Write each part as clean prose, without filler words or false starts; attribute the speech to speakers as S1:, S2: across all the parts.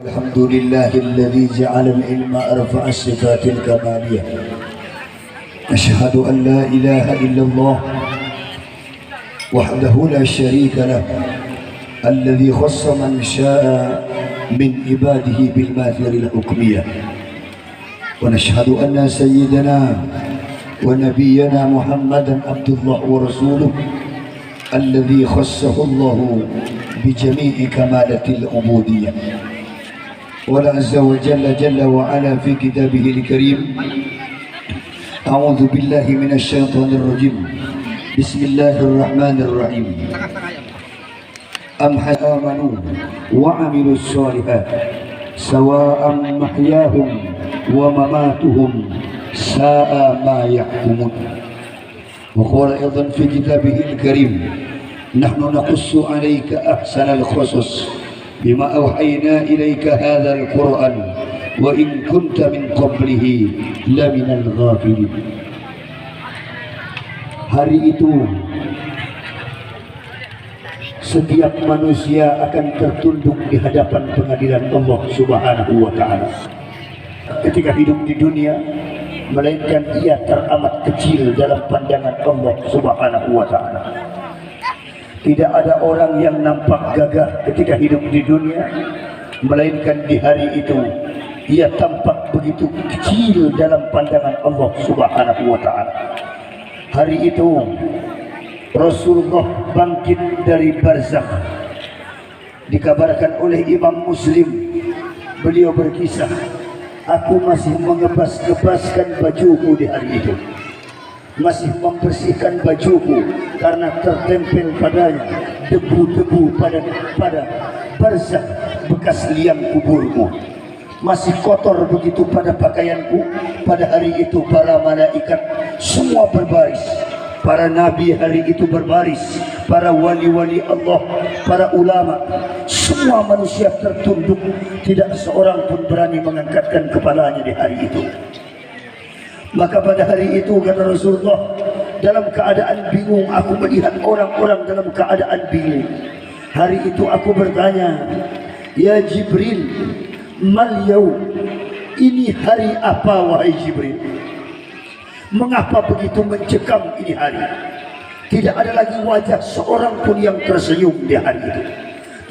S1: الحمد لله الذي جعل العلم أرفع الصفات الكمالية. أشهد أن لا إله إلا الله وحده لا شريك له، الذي خص من شاء من عباده بالماثر الحكمية. ونشهد أن سيدنا ونبينا محمدا عبد الله ورسوله، الذي خصه الله بجميع كمالة العبودية. ولا عز وجل جل وعلا في كتابه الكريم: أعوذ بالله من الشيطان الرجيم، بسم الله الرحمن الرحيم. أم آمنوا وعملوا الصالحات سواء محياهم ومماتهم ساء ما يحكمون. وقال أيضا في كتابه الكريم: نحن نقص عليك أحسن القصص بما أوحينا إليك هذا القرآن وإن كنت من قبله لمن الغافلين. Hari itu setiap manusia akan tertunduk di hadapan pengadilan Allah Subhanahu wa Ta'ala. Ketika hidup di dunia, melainkan ia teramat kecil dalam pandangan Allah Subhanahu wa Ta'ala. Tidak ada orang yang nampak gagah ketika hidup di dunia, melainkan di hari itu ia tampak begitu kecil dalam pandangan Allah Subhanahu wa Ta'ala. Hari itu Rasulullah bangkit dari barzakh. Dikabarkan oleh Imam Muslim, beliau berkisah, aku masih mengebas-gebaskan bajuku di hari itu, masih membersihkan bajuku karena tertempel padanya debu-debu pada barzakh bekas liang kuburku. Masih kotor begitu pada pakaianku. Pada hari itu para malaikat semua berbaris, para nabi hari itu berbaris, para wali-wali Allah, para ulama, semua manusia tertunduk. Tidak seorang pun berani mengangkatkan kepalanya di hari itu. Maka pada hari itu kata Rasulullah, dalam keadaan bingung aku melihat orang-orang dalam keadaan bingung. Hari itu aku bertanya, ya Jibril, mal yaum, ini hari apa wahai Jibril? Mengapa begitu mencekam ini hari? Tidak ada lagi wajah seorang pun yang tersenyum di hari itu.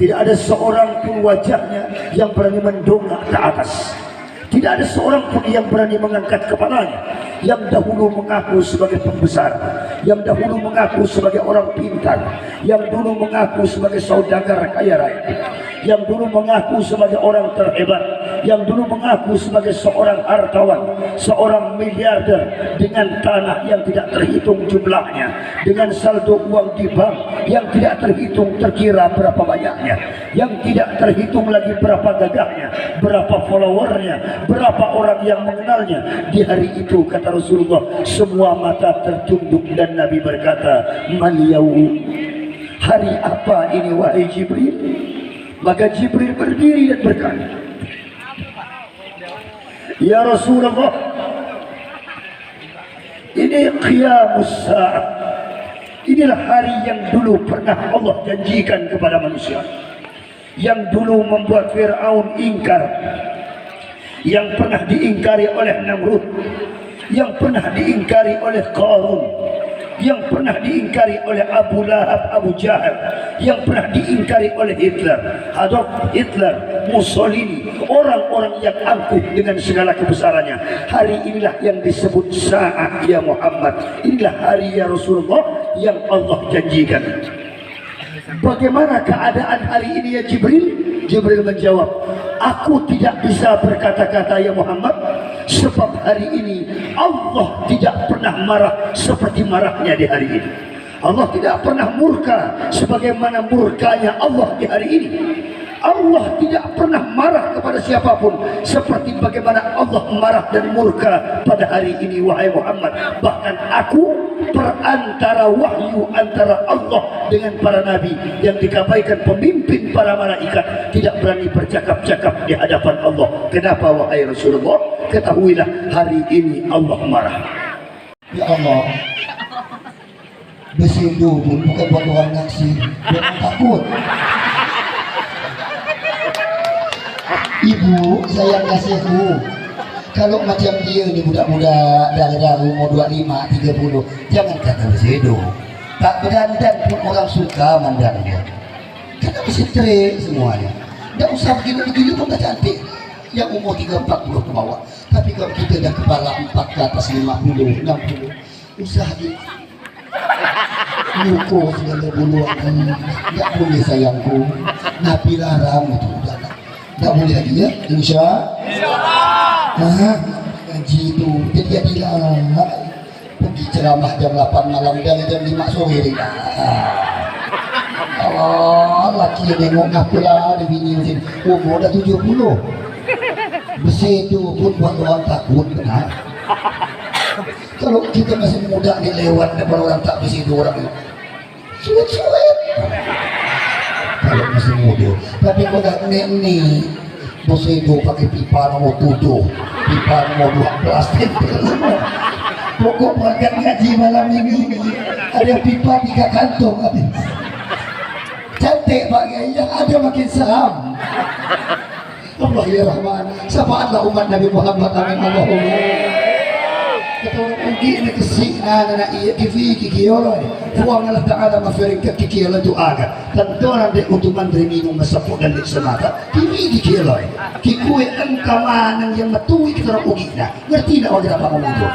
S1: Tidak ada seorang pun wajahnya yang berani mendongak ke atas. Tidak ada seorang pun yang berani mengangkat kepalanya. Yang dahulu mengaku sebagai pembesar, yang dahulu mengaku sebagai orang pintar, yang dulu mengaku sebagai saudagar kaya raya, yang dulu mengaku sebagai orang terhebat, yang dulu mengaku sebagai seorang hartawan, seorang miliarder dengan tanah yang tidak terhitung jumlahnya, dengan saldo uang di bank yang tidak terhitung terkira berapa banyaknya, yang tidak terhitung lagi berapa gagahnya, berapa followernya, berapa orang yang mengenalnya. Di hari itu kata Rasulullah, semua mata tertunduk dan Nabi berkata, mal yaum, hari apa ini wahai Jibril? Maka Jibril berdiri dan berkata, ya Rasulullah, ini qiyamus sa'ah. Inilah hari yang dulu pernah Allah janjikan kepada manusia, yang dulu membuat Fir'aun ingkar, yang pernah diingkari oleh Namrud, yang pernah diingkari oleh Qarun, yang pernah diingkari oleh Abu Lahab, Abu Jahal, yang pernah diingkari oleh Hitler, Adolf Hitler, Mussolini, orang-orang yang angkuh dengan segala kebesarannya. Hari inilah yang disebut saat ya Muhammad. Inilah hari ya Rasulullah yang Allah janjikan. Bagaimana keadaan hari ini ya Jibril? Jibril menjawab, aku tidak bisa berkata-kata ya Muhammad, sebab hari ini Allah tidak pernah marah seperti marahnya di hari ini. Allah tidak pernah murka sebagaimana murkanya Allah di hari ini. Allah tidak pernah marah kepada siapapun seperti bagaimana Allah marah dan murka pada hari ini wahai Muhammad. Bahkan aku perantara wahyu antara Allah dengan para nabi yang dikabaikan pemimpin para malaikat tidak berani bercakap-cakap di hadapan Allah. Kenapa wahai Rasulullah? Ketahuilah hari ini Allah marah.
S2: Ya Allah, bersindu pun bukan buat orang nasi, jangan takut. Ibu sayang kasihku, kalau macam dia ni budak-budak dari umur 25, 30, jangan kata bersedo. Tak berdandan pun orang suka mandang dia. Kata bersetrek semuanya. Tak usah begini-begini pun dah cantik. Yang umur 30-40 ke bawah. Tapi kalau kita dah kepala 4 ke atas 50, 60, usah di nyukur segala buluan. Tak boleh sayangku. Nabi larang itu udah tak boleh lagi ya, InsyaAllah. Ngaji itu jadilah pergi ceramah jam 8 malam dan jam 5 sore ni. Allah, laki yang nengok apa lah dia bini macam umur dah 70. Bersih tu pun buat orang takut benar. Kalau kita masih muda ni lewat depan orang tak bersih tu orang suet-suet. Kalau masih muda, tapi kalau dah ni bersih tu pakai pipa nomor 7, pipa nomor 12 tempel semua. Pokok berangkat ngaji malam ini ada pipa 3 kantong habis. Cantik bagai yang ada makin seram. Allah ya Rahman, syafaatlah umat Nabi Muhammad, amin Allahumma. Kata orang pergi ni kesik na iya kifi kikiyola puang Allah Ta'ala mafirin ke kikiyola tu agak tentu orang dek utuman dari minum masapuk dan dek semata kifi kikiyola kikui engkamanang yang matui kita orang ugi na ngerti tak orang apa ngomong tu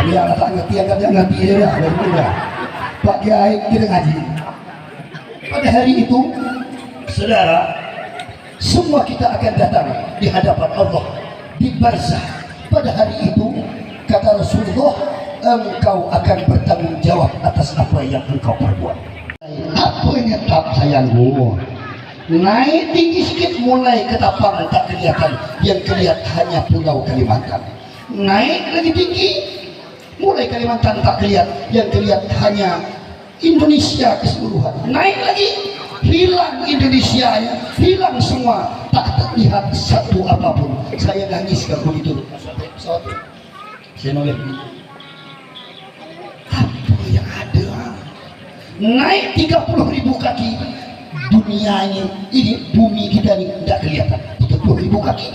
S2: dia lah tak ngerti agak dia ngerti dia dah dari muda Pak Kiai kita ngaji pada hari itu saudara semua kita akan datang di hadapan Allah di barzah. Pada hari itu kata Rasulullah, engkau akan bertanggung jawab atas apa yang engkau perbuat. Apa yang tak sayangmu? Naik tinggi sikit mulai ke tapang tak kelihatan, yang kelihatan hanya pulau Kalimantan. Naik lagi tinggi mulai Kalimantan tak kelihatan, yang kelihatan hanya Indonesia keseluruhan. Naik lagi hilang Indonesia ya, hilang semua, tak terlihat satu apapun. Saya nangis kalau begitu. Saya nolak apa yang ada naik 30.000 kaki dunianya ini, bumi kita ini tidak kelihatan 30.000 kaki.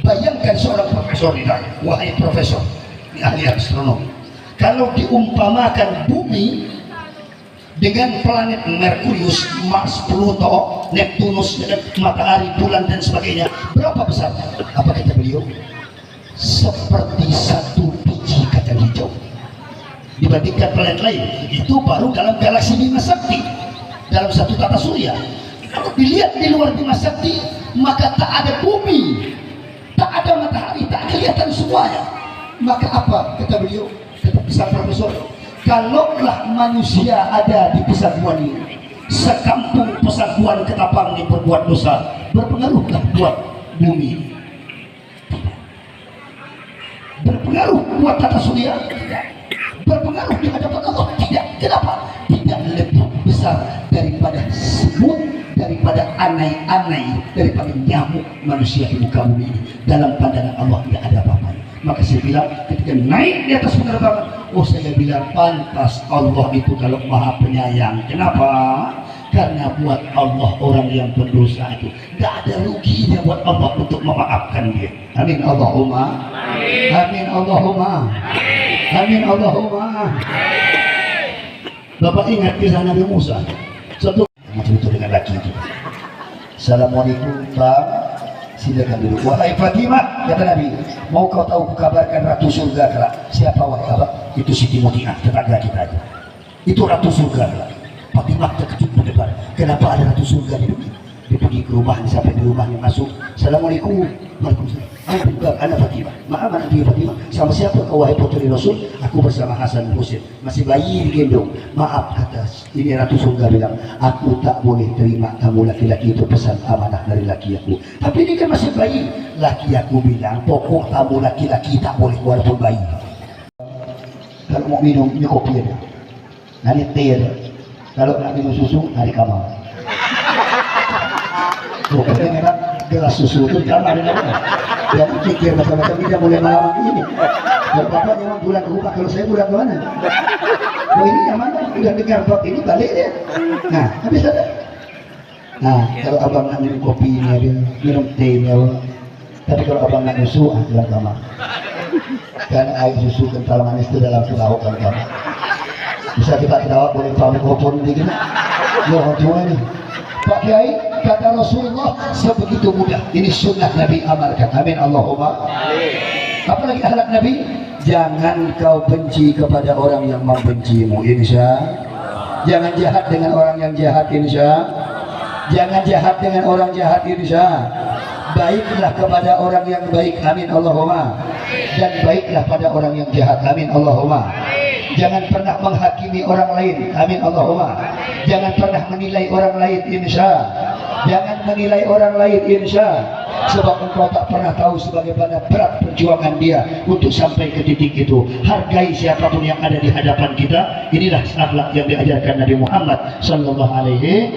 S2: Bayangkan seorang profesor ini, wahai profesor ini ahli astronomi, kalau diumpamakan bumi dengan planet Merkurius, Mars, Pluto, Neptunus, matahari, bulan dan sebagainya, berapa besar? Apa kata beliau? Seperti satu biji kacang hijau. Dibandingkan planet lain, itu baru dalam galaksi Bima Sakti, dalam satu tata surya. Kalau dilihat di luar Bima Sakti, maka tak ada bumi, tak ada matahari, tak kelihatan semuanya. Maka apa kata beliau? Kata besar profesor, kalaulah manusia ada di pesaguan ini, sekampung pesaguan Ketapang ini berbuat dosa, berpengaruhkah buat bumi? Berpengaruh buat tata surya? Tidak. Berpengaruh di hadapan Allah? Tidak. Kenapa? Tidak lebih besar daripada semut, daripada anai-anai, daripada nyamuk manusia di muka bumi ini. Dalam pandangan Allah tidak ada apa-apa. Maka saya bilang ketika naik di atas penerbangan, oh saya bilang pantas Allah itu kalau maha penyayang. Kenapa? Karena buat Allah orang yang berdosa itu tidak ada ruginya buat Allah untuk memaafkan dia. Amin Allahumma. Amin Allahumma. Amin Allahumma. Bapak ingat kisah Nabi Musa? Satu macam itu dengan laki itu. Assalamualaikum Pak. Silakan dulu. Wahai Fatimah, kata Nabi, mau kau tahu kabarkan Ratu Surga kelak? Siapa wahai kabar? Itu Siti Mutia, tetangga kita aja. Itu Ratu Surga kelak. Fatimah terkejut berdebar. Kenapa ada Ratu Surga di dunia? Dia pergi ke rumahnya, sampai di rumahnya masuk. Assalamualaikum. Waalaikumsalam. Bukan, anak Fatimah. Maaf anak Fatimah. Sama siapa kau wahai putri Rasul? Aku bersama Hasan Husain. Masih bayi digendong. Maaf atas. Ini Ratu Surga bilang, aku tak boleh terima kamu laki-laki itu pesan amanah dari laki aku. Tapi ini kan masih bayi. Laki aku bilang, pokok tamu laki-laki tak boleh walaupun bayi. Kalau mau minum, ini kopi ada. Nanti teh ada. Kalau nak minum susu, hari kamar. Pokoknya memang gelas susu itu kamar ada namanya. Dia pikir macam-macam dia boleh malam ini. Dan bapak memang pulang ke rumah, kalau saya pulang ke mana? Oh ini yang mana? Udah dengar bab ini balik dia. Nah, habis ada. Nah, kalau abang nak minum kopinya dia, minum tehnya, tapi kalau abang nak susu, dalam kamar. Karena air susu kental manis itu dalam lauk kan kamar. Bisa kita ketawa boleh pamit opon dikit. Ya tua ini. Pak Kiai, kata Rasulullah sebegitu mudah. Ini sunnah Nabi amalkan. Amin Allahumma. Apalagi akhlak Nabi, jangan kau benci kepada orang yang membencimu, insya. Jangan jahat dengan orang yang jahat, insya. Jangan jahat dengan orang jahat, insya. Baiklah kepada orang yang baik, amin Allahumma. Dan baiklah pada orang yang jahat, amin Allahumma. Jangan pernah menghakimi orang lain, amin Allahumma. Jangan pernah menilai orang lain, insya. Jangan menilai orang lain, insya. Sebab engkau tak pernah tahu sebagaimana berat perjuangan dia untuk sampai ke titik itu. Hargai siapapun yang ada di hadapan kita. Inilah akhlak yang diajarkan Nabi Muhammad sallallahu alaihi